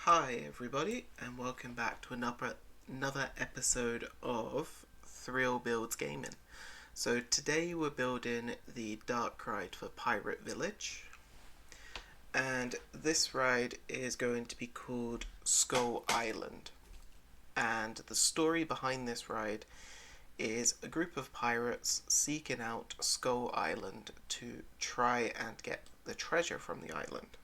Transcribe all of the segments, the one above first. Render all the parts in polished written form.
Hi everybody, and welcome back to another episode of Thrill Builds Gaming. So today we're building the dark ride for Pirate Village, and this ride is going to be called Skull Island. And the story behind this ride is a group of pirates seeking out Skull Island to try and get the treasure from the island.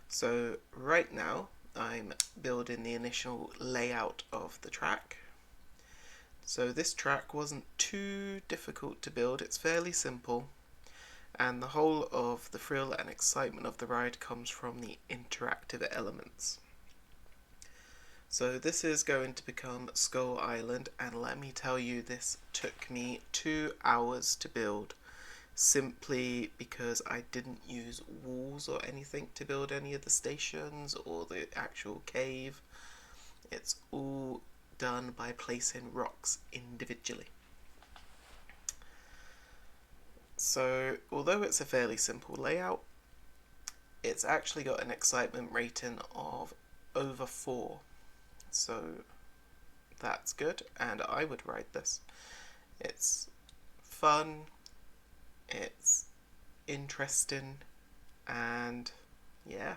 So right now I'm building the initial layout of the track. So this track wasn't too difficult to build, it's fairly simple, and the whole of the thrill and excitement of the ride comes from the interactive elements. So this is going to become Skull Island, and let me tell you, this took me 2 hours to build, simply because I didn't use walls or anything to build any of the stations or the actual cave. It's all done by placing rocks individually. So although it's a fairly simple layout, it's actually got an excitement rating of over 4. So that's good, and I would ride this. It's fun, it's interesting, and yeah,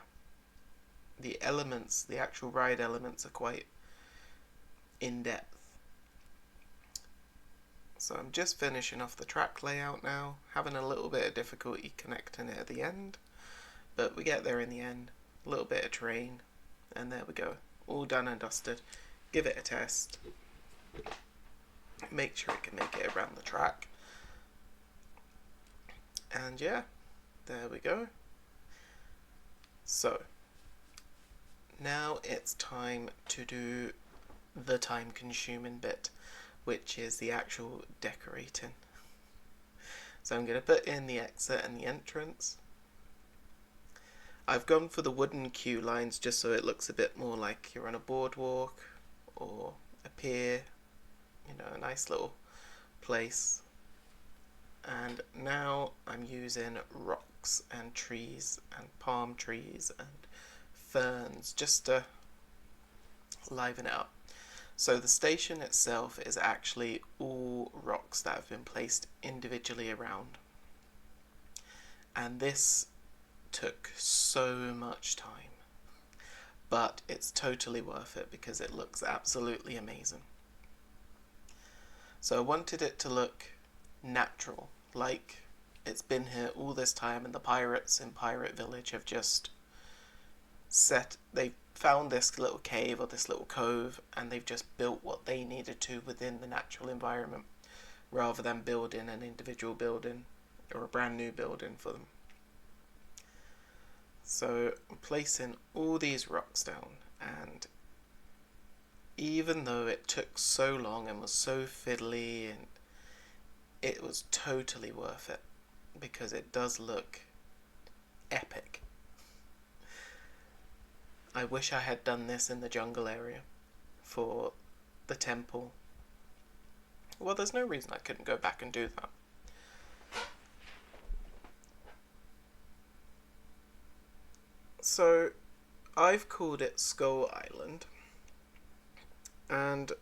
the elements, the actual ride elements, are quite in-depth. So I'm just finishing off the track layout now, having a little bit of difficulty connecting it at the end, but we get there in the end. A little bit of terrain, and there we go, all done and dusted. Give it a test, make sure it can make it around the track. And yeah, there we go. So now it's time to do the time consuming bit, which is the actual decorating. So I'm going to put in the exit and the entrance. I've gone for the wooden queue lines just so it looks a bit more like you're on a boardwalk or a pier, you know, a nice little place. And now I'm using rocks and trees and palm trees and ferns just to liven it up. So the station itself is actually all rocks that have been placed individually around. And this took so much time, but it's totally worth it because it looks absolutely amazing. So I wanted it to look natural, like it's been here all this time, and the pirates in Pirate Village have just they've found this little cave or this little cove, and they've just built what they needed to within the natural environment, rather than building an individual building or a brand new building for them. So I'm placing all these rocks down, and even though it took so long and was so fiddly, and it was totally worth it because it does look epic. I wish I had done this in the jungle area for the temple. Well, there's no reason I couldn't go back and do that. So I've called it Skull Island, and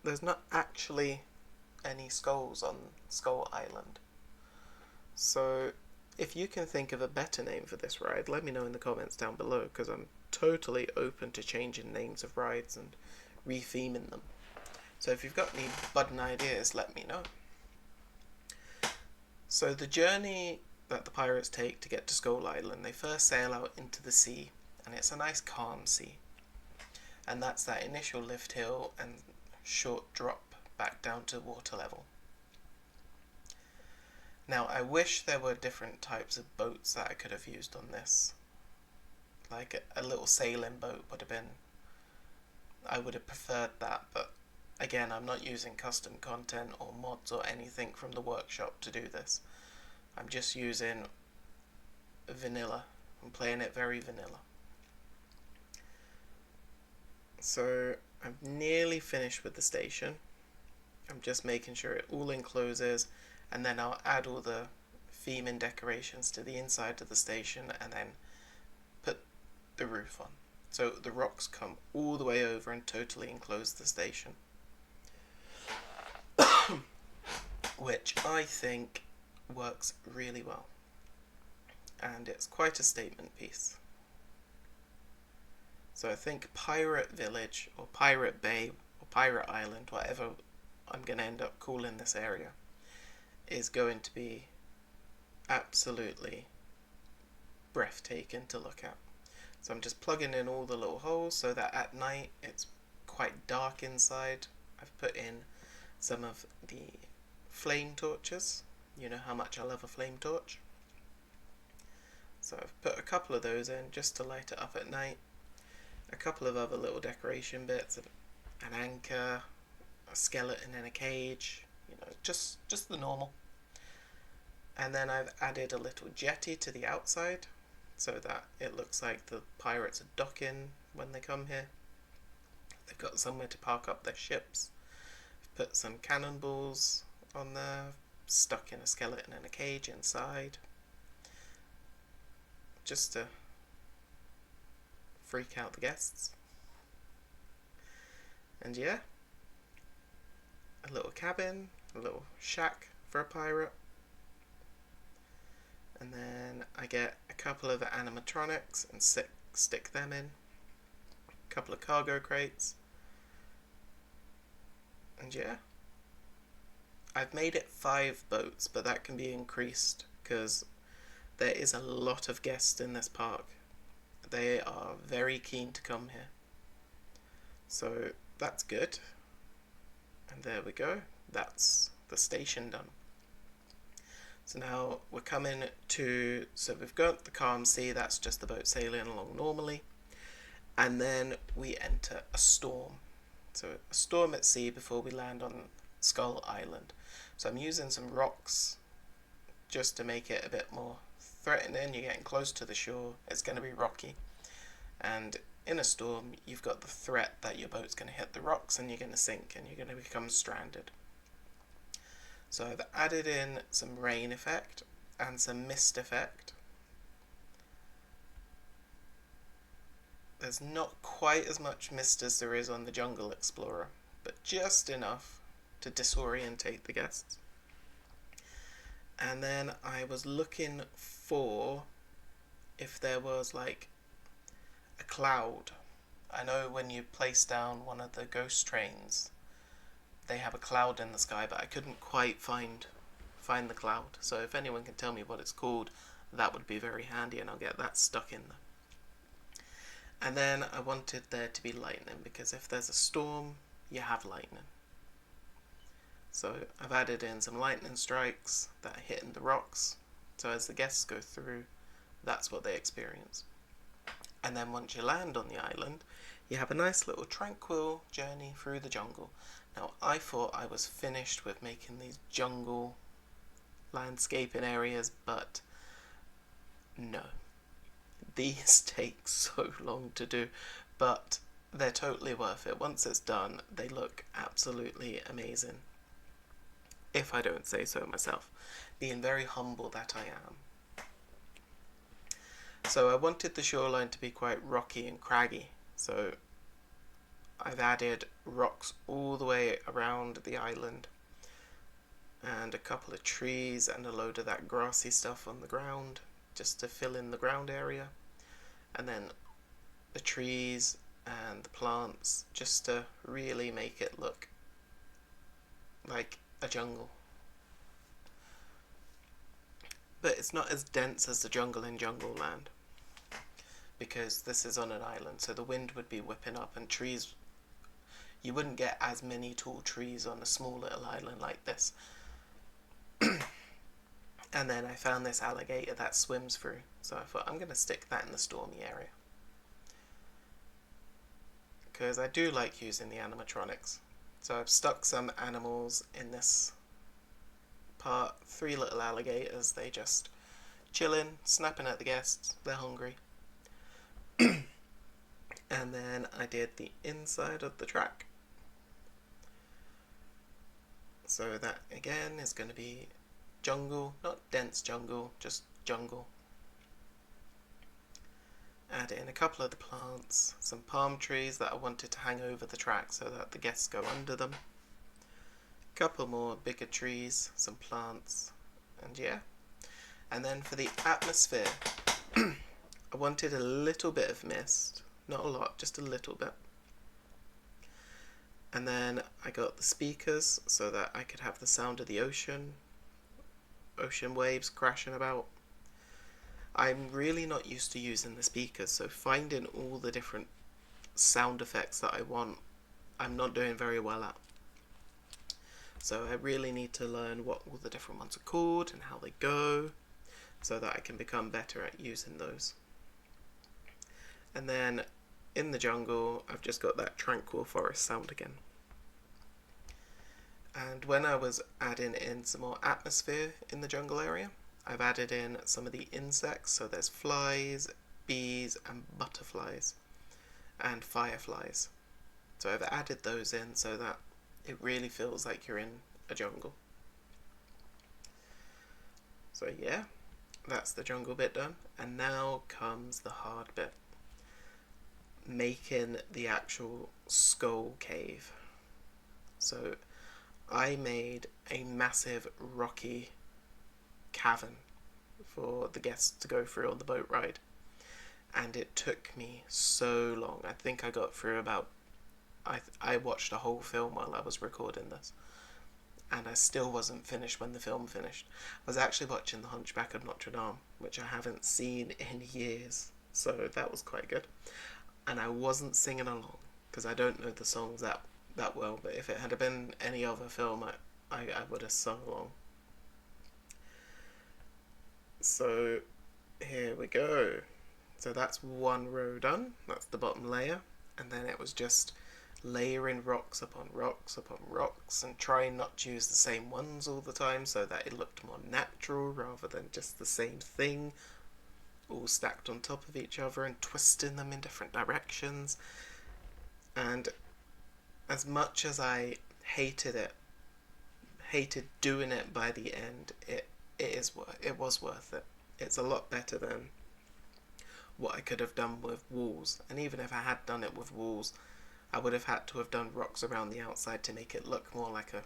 there's not actually any skulls on Skull Island. So if you can think of a better name for this ride, let me know in the comments down below, because I'm totally open to changing names of rides and re-theming them. So if you've got any budding ideas, let me know. So the journey that the pirates take to get to Skull Island, they first sail out into the sea, and it's a nice calm sea. And that's that initial lift hill and short drop back down to water level. Now I wish there were different types of boats that I could have used on this. Like a little sailing boat would have been, I would have preferred that, but again, I'm not using custom content or mods or anything from the workshop to do this. I'm just using vanilla. I'm playing it very vanilla. So I'm nearly finished with the station. I'm just making sure it all encloses, and then I'll add all the theme and decorations to the inside of the station and then put the roof on. So the rocks come all the way over and totally enclose the station. Which I think works really well. And it's quite a statement piece. So I think Pirate Village, or Pirate Bay, or Pirate Island, whatever I'm going to end up calling this area, is going to be absolutely breathtaking to look at. So I'm just plugging in all the little holes so that at night it's quite dark inside. I've put in some of the flame torches. You know how much I love a flame torch. So I've put a couple of those in just to light it up at night. A couple of other little decoration bits, an anchor, a skeleton in a cage, you know, just the normal. And then I've added a little jetty to the outside so that it looks like the pirates are docking when they come here. They've got somewhere to park up their ships. I've put some cannonballs on there, stuck in a skeleton in a cage inside, just to freak out the guests. And yeah, a little cabin, a little shack for a pirate. And then I get a couple of animatronics and stick them in. A couple of cargo crates. And yeah, I've made it 5 boats, but that can be increased because there is a lot of guests in this park. They are very keen to come here. So that's good. And there we go. That's the station done. So now we're coming to, so we've got the calm sea, that's just the boat sailing along normally. And then we enter a storm. So a storm at sea before we land on Skull Island. So I'm using some rocks just to make it a bit more threatening. You're getting close to the shore, it's going to be rocky. And in a storm, you've got the threat that your boat's going to hit the rocks and you're going to sink and you're going to become stranded. So I've added in some rain effect and some mist effect. There's not quite as much mist as there is on the Jungle Explorer, but just enough to disorientate the guests. And then I was looking for if there was like a cloud. I know when you place down one of the ghost trains, they have a cloud in the sky, but I couldn't quite find the cloud. So if anyone can tell me what it's called, that would be very handy, and I'll get that stuck in there. And then I wanted there to be lightning, because if there's a storm, you have lightning. So I've added in some lightning strikes that are hitting the rocks. So as the guests go through, that's what they experience. And then once you land on the island, you have a nice little tranquil journey through the jungle. Now, I thought I was finished with making these jungle landscaping areas, but no. These take so long to do, but they're totally worth it. Once it's done, they look absolutely amazing, if I don't say so myself, being very humble that I am. So I wanted the shoreline to be quite rocky and craggy, so I've added rocks all the way around the island and a couple of trees and a load of that grassy stuff on the ground just to fill in the ground area, and then the trees and the plants just to really make it look like a jungle. But it's not as dense as the jungle in Jungle Land, because this is on an island, so the wind would be whipping up and trees, you wouldn't get as many tall trees on a small little island like this. And then I found this alligator that swims through, so I thought I'm going to stick that in the stormy area, because I do like using the animatronics. So I've stuck some animals in this part, 3 little alligators, they just chilling, snapping at the guests, they're hungry. And then I did the inside of the track. So that again is going to be jungle, not dense jungle, just jungle. add in a couple of the plants, some palm trees that I wanted to hang over the track so that the guests go under them, a couple more bigger trees, some plants, and yeah. And then for the atmosphere, I wanted a little bit of mist, not a lot, just a little bit. And then I got the speakers so that I could have the sound of the ocean waves crashing about. I'm really not used to using the speakers, so finding all the different sound effects that I want, I'm not doing very well at. So I really need to learn what all the different ones are called and how they go, so that I can become better at using those. And then in the jungle, I've just got that tranquil forest sound again. And when I was adding in some more atmosphere in the jungle area, I've added in some of the insects, so there's flies, bees and butterflies and fireflies. So I've added those in so that it really feels like you're in a jungle. So yeah, that's the jungle bit done, and now comes the hard bit, making the actual skull cave. So I made a massive rocky cavern for the guests to go through on the boat ride, and it took me so long. I think I got through about, I watched a whole film while I was recording this, and I still wasn't finished when the film finished. I was actually watching The Hunchback of Notre Dame, which I haven't seen in years, so that was quite good. And I wasn't singing along because I don't know the songs that well, but if it had been any other film, I would have sung along. So here we go. So that's one row done, that's the bottom layer, and then it was just layering rocks upon rocks upon rocks and trying not to use the same ones all the time so that it looked more natural rather than just the same thing all stacked on top of each other, and twisting them in different directions. And as much as I hated doing it by the end, it was worth it. It's a lot better than what I could have done with walls, and even if I had done it with walls, I would have had to have done rocks around the outside to make it look more like a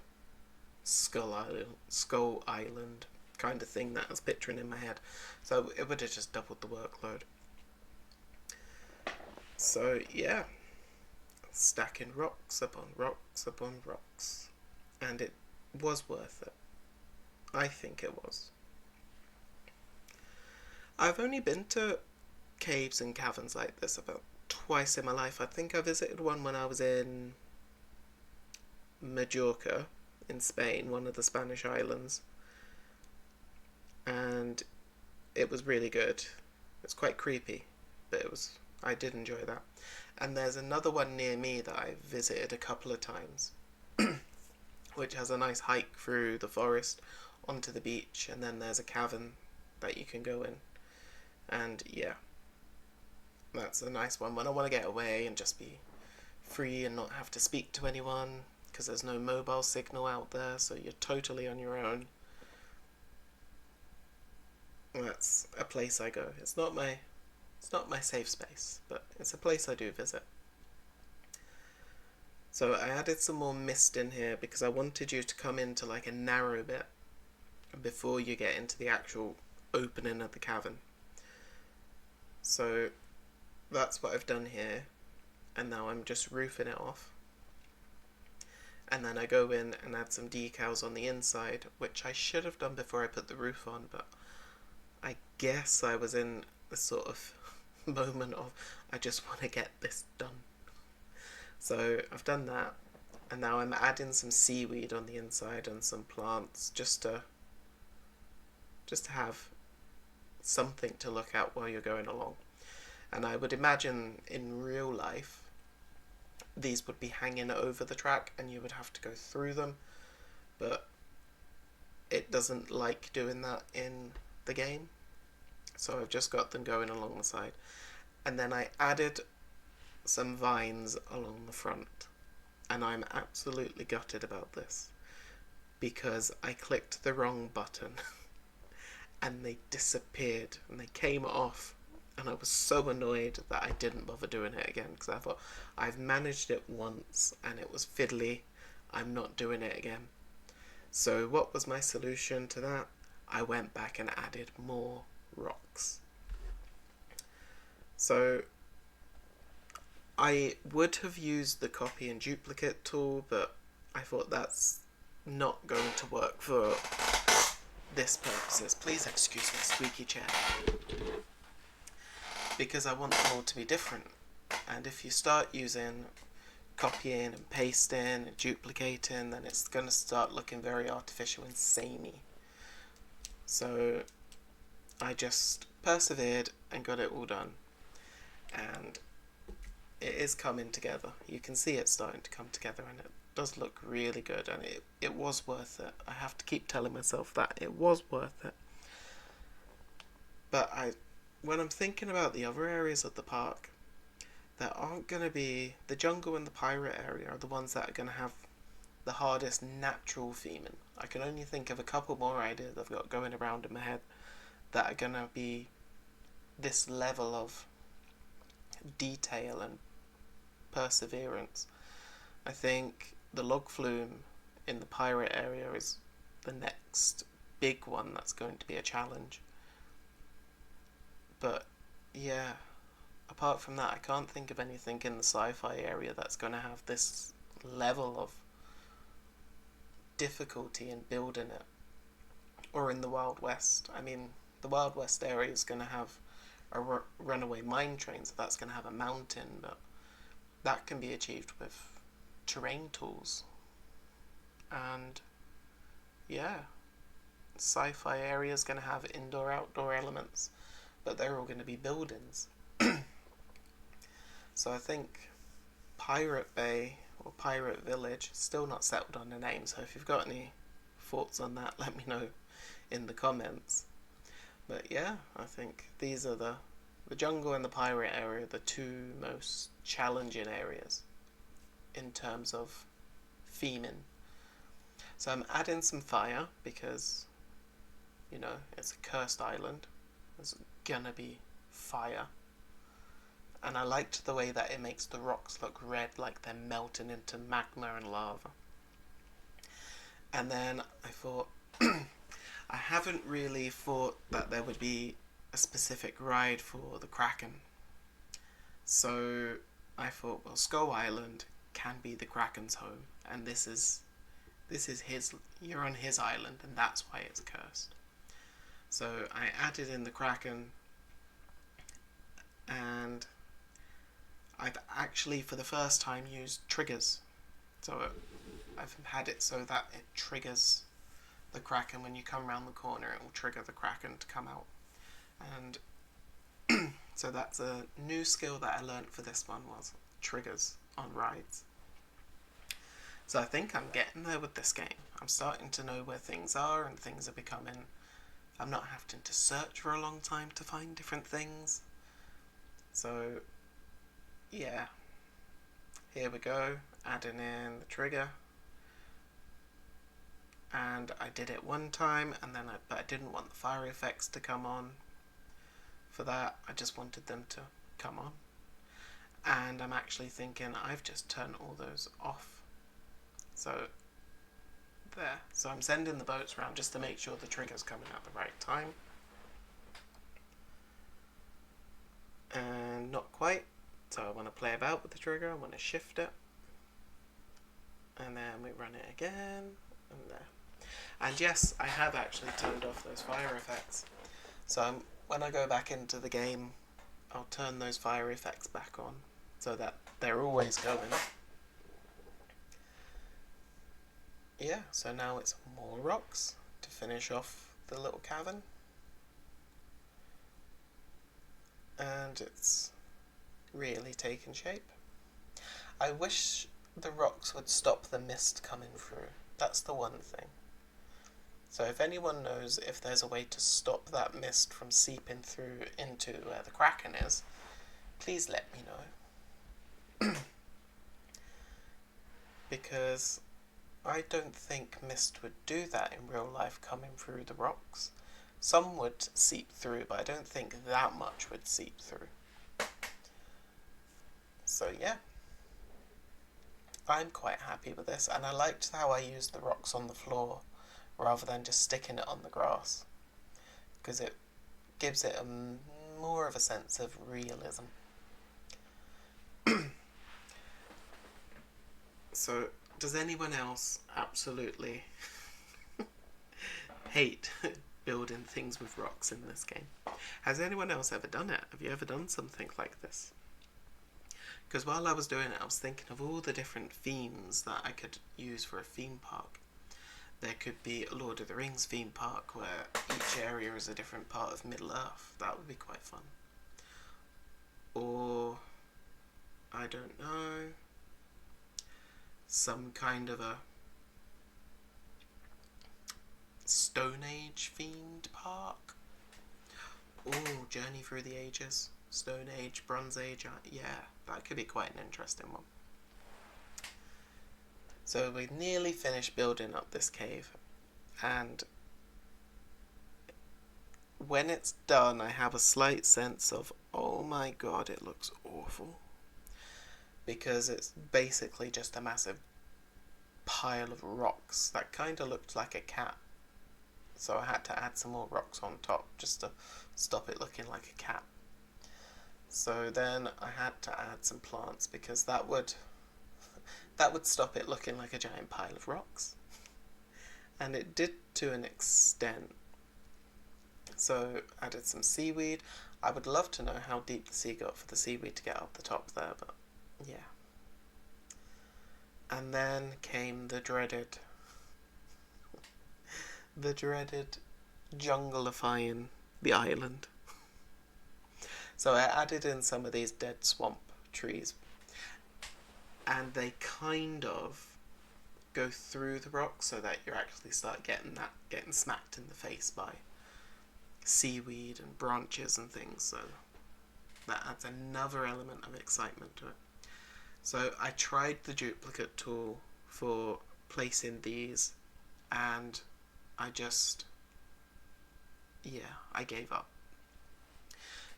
skull island kind of thing that I was picturing in my head. So it would have just doubled the workload. So yeah, stacking rocks upon rocks upon rocks, and it was worth it. I think it was. I've only been to caves and caverns like this about twice in my life. I think I visited one when I was in Majorca in Spain, one of the Spanish islands, and it was really good. It's quite creepy, but I did enjoy that. And there's another one near me that I visited a couple of times, which has a nice hike through the forest onto the beach, and then there's a cavern that you can go in. And yeah, that's a nice one when I want to get away and just be free and not have to speak to anyone, because there's no mobile signal out there, so you're totally on your own. That's a place I go. It's not my safe space, but it's a place I do visit. So I added some more mist in here because I wanted you to come into like a narrow bit before you get into the actual opening of the cavern. So that's what I've done here, and now I'm just roofing it off. And then I go in and add some decals on the inside, which I should have done before I put the roof on, but I guess I was in a sort of moment of, I just want to get this done. So I've done that, and now I'm adding some seaweed on the inside and some plants just to have something to look at while you're going along. And I would imagine in real life these would be hanging over the track and you would have to go through them, but it doesn't like doing that in the game, so I've just got them going along the side. And then I added some vines along the front, and I'm absolutely gutted about this because I clicked the wrong button and they disappeared and they came off And I was so annoyed that I didn't bother doing it again, because I thought, I've managed it once and it was fiddly. I'm not doing it again. So what was my solution to that? I went back and added more rocks. So I would have used the copy and duplicate tool, but I thought that's not going to work for this purposes. Please excuse my squeaky chair. Because I want them all to be different. And if you start using copying and pasting and duplicating, then it's going to start looking very artificial and samey. So I just persevered and got it all done. And it is coming together. You can see it starting to come together, and it does look really good, and it was worth it. I have to keep telling myself that it was worth it. But when I'm thinking about the other areas of the park, there aren't going to be... The jungle and the pirate area are the ones that are going to have the hardest natural theming. I can only think of a couple more ideas I've got going around in my head that are going to be this level of detail and perseverance. I think the log flume in the pirate area is the next big one that's going to be a challenge. But yeah, apart from that, I can't think of anything in the sci-fi area that's going to have this level of difficulty in building it. Or in the Wild West. I mean, the Wild West area is going to have a runaway mine train, so that's going to have a mountain, but that can be achieved with terrain tools. And yeah, sci-fi area is going to have indoor-outdoor elements, but they're all going to be buildings. So I think Pirate Bay or Pirate Village, still not settled on the name, so if you've got any thoughts on that, let me know in the comments. But yeah, I think these are the jungle and the pirate area, the two most challenging areas in terms of theming. So I'm adding some fire because, you know, it's a cursed island. There's gonna be fire. And I liked the way that it makes the rocks look red, like they're melting into magma and lava. And then I thought, I haven't really thought that there would be a specific ride for the Kraken. So I thought, well, Skull Island can be the Kraken's home, and this is his, you're on his island, and that's why it's cursed. So I added in the Kraken, and I've actually for the first time used triggers. So I've had it so that it triggers the Kraken. When you come around the corner, it will trigger the Kraken to come out. And so that's a new skill that I learned for this one, was triggers on rides. So I think I'm getting there with this game. I'm starting to know where things are, and things are becoming... I'm not having to search for a long time to find different things. So yeah, here we go, adding in the trigger. And I did it one time, and then but I didn't want the fire effects to come on. For that, I just wanted them to come on. And I'm actually thinking I've just turned all those off. So there. So I'm sending the boats around just to make sure the trigger's coming at the right time. And not quite. So I want to play about with the trigger. I want to shift it. And then we run it again. And there. And yes, I have actually turned off those fire effects. So when I go back into the game, I'll turn those fire effects back on so that they're always going. Yeah, so now it's more rocks to finish off the little cavern. And it's really taken shape. I wish the rocks would stop the mist coming through. That's the one thing. So if anyone knows if there's a way to stop that mist from seeping through into where the Kraken is, please let me know. Because I don't think mist would do that in real life, coming through the rocks. Some would seep through, but I don't think that much would seep through. So yeah, I'm quite happy with this, and I liked how I used the rocks on the floor rather than just sticking it on the grass, because it gives it more of a sense of realism. So, does anyone else absolutely hate building things with rocks in this game? Has anyone else ever done it? Have you ever done something like this? Because while I was doing it, I was thinking of all the different themes that I could use for a theme park. There could be a Lord of the Rings theme park where each area is a different part of Middle-earth. That would be quite fun. Or, I don't know, some kind of a Stone Age themed park. Oh, Journey Through the Ages. Stone Age, Bronze Age. Yeah, that could be quite an interesting one. So we nearly finished building up this cave, and when it's done I have a slight sense of, oh my god, it looks awful, because it's basically just a massive pile of rocks that kind of looked like a cat. So I had to add some more rocks on top just to stop it looking like a cat. So then I had to add some plants, because that would stop it looking like a giant pile of rocks. And it did to an extent. So added some seaweed. I would love to know how deep the sea got for the seaweed to get up the top there, but yeah. And then came the dreaded junglifying the island. So I added in some of these dead swamp trees, and they kind of go through the rocks so that you actually start getting smacked in the face by seaweed and branches and things, so that adds another element of excitement to it. So I tried the duplicate tool for placing these, and I gave up.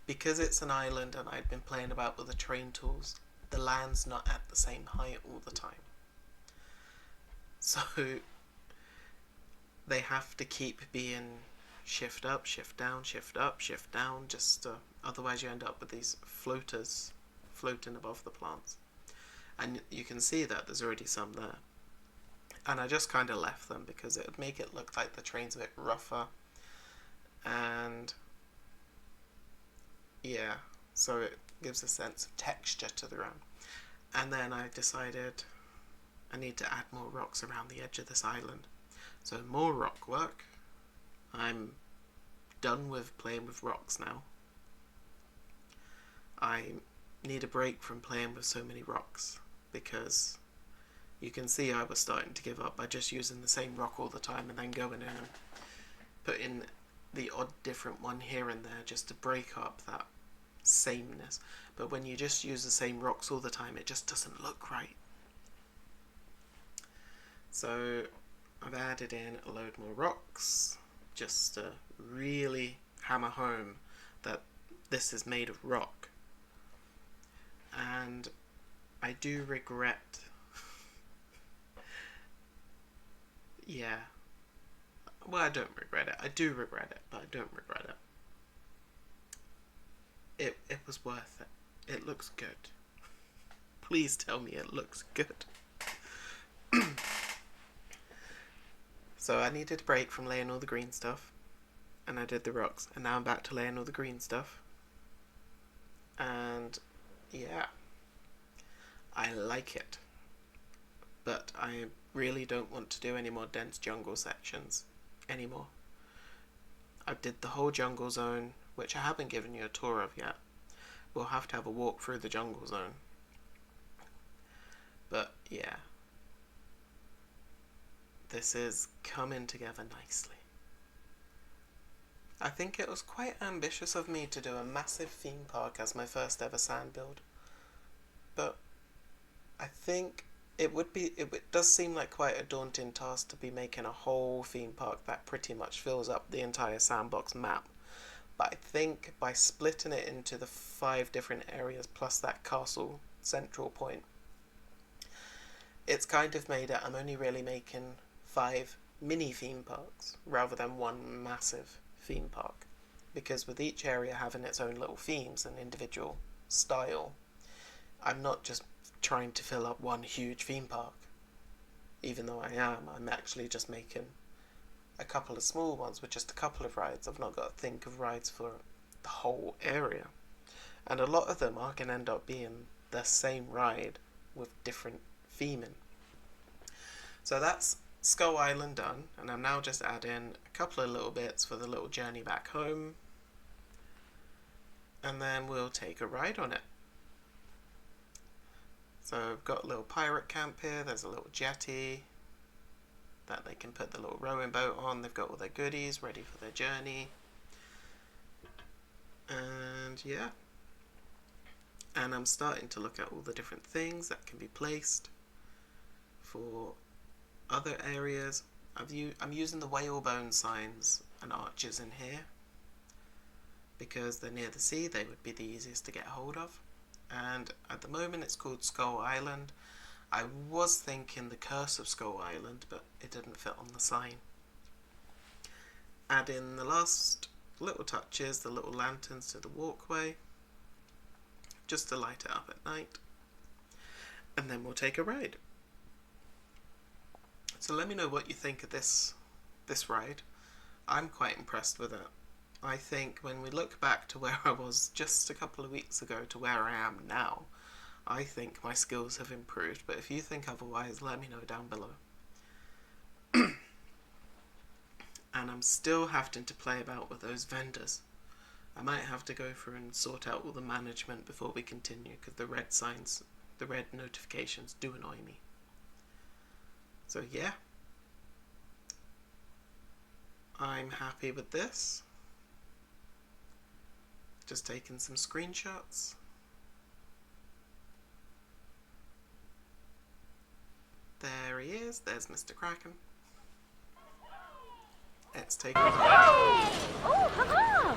Because it's an island and I'd been playing about with the terrain tools, the land's not at the same height all the time. So they have to keep being shift up, shift down, shift up, shift down, otherwise you end up with these floaters floating above the plants. And you can see that there's already some there. And I just kind of left them because it would make it look like the terrain's a bit rougher. And yeah, so it gives a sense of texture to the ground. And then I decided I need to add more rocks around the edge of this island. So more rock work. I'm done with playing with rocks now. I need a break from playing with so many rocks, because you can see I was starting to give up by just using the same rock all the time and then going in and putting the odd different one here and there just to break up that sameness. But when you just use the same rocks all the time, it just doesn't look right. So I've added in a load more rocks just to really hammer home that this is made of rock. And I do regret I don't regret it. I do regret it, but I don't regret it. It was worth it. It looks good. Please tell me it looks good. So I needed a break from laying all the green stuff, and I did the rocks, and now I'm back to laying all the green stuff. And yeah, I like it. But I really don't want to do any more dense jungle sections anymore. I did the whole jungle zone, which I haven't given you a tour of yet. We'll have to have a walk through the jungle zone. But yeah, this is coming together nicely. I think it was quite ambitious of me to do a massive theme park as my first ever sand build. But I think it does seem like quite a daunting task to be making a whole theme park that pretty much fills up the entire sandbox map. But I think by splitting it into the 5 different areas plus that castle central point, it's kind of made it I'm only really making 5 mini theme parks rather than one massive theme park. Because with each area having its own little themes and individual style, I'm not just trying to fill up one huge theme park. Even though I'm actually just making a couple of small ones with just a couple of rides. I've not got to think of rides for the whole area. And a lot of them are going to end up being the same ride with different theming. So that's Skull Island done, and I'm now just adding a couple of little bits for the little journey back home, and then we'll take a ride on it. So I've got a little pirate camp here, there's a little jetty that they can put the little rowing boat on, they've got all their goodies ready for their journey. And yeah. And I'm starting to look at all the different things that can be placed for other areas. I'm using the whalebone signs and arches in here because they're near the sea, they would be the easiest to get hold of. And at the moment it's called Skull Island. I was thinking the Curse of Skull Island, but it didn't fit on the sign. Add in the last little touches, the little lanterns to the walkway, just to light it up at night. And then we'll take a ride. So let me know what you think of this ride. I'm quite impressed with it. I think when we look back to where I was just a couple of weeks ago to where I am now, I think my skills have improved, but if you think otherwise, let me know down below. And I'm still having to play about with those vendors. I might have to go through and sort out all the management before we continue, because the red notifications do annoy me. So yeah, I'm happy with this. Just taking some screenshots. There he is, there's Mr. Kraken. Let's take a look. Oh, haha!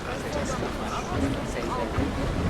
perfect. Same thing.